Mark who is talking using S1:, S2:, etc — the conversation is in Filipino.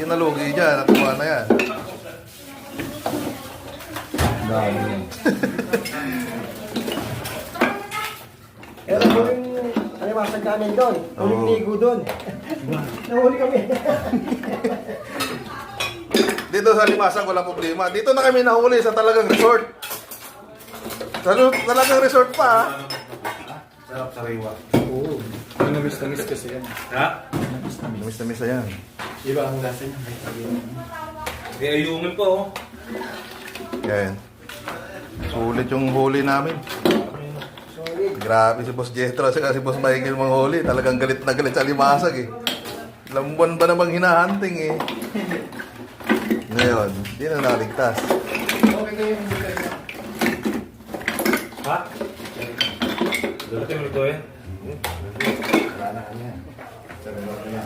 S1: Yung nalugi dyan, natuwa na yan.
S2: Dami yan.
S3: Pero huling alimasag namin doon. Huling ligo doon. Nahuli kami.
S1: Dito sa Limasan, walang problema. Dito na kami nahuli sa talagang resort. Talagang resort pa, ha?
S4: Sarap sariwa.
S2: Oo. Namis-namis kasi yan.
S4: Ha?
S1: Namis na misa yan.
S2: Iba ang lasa niya.
S4: Kaya ayungin pa oh.
S1: Yan. Sulit yung huli namin. Grabe si Boss Jetro at si Boss Michael manghuli. Talagang galit na galit sa Limasag eh. Ilang buwan ba namang hinahunting eh. Ngayon, di na naligtas.
S2: Okay kayo yung huli.
S4: Ha? Dalating mo ito eh.
S2: Wala na kanya. Sarap na kanya.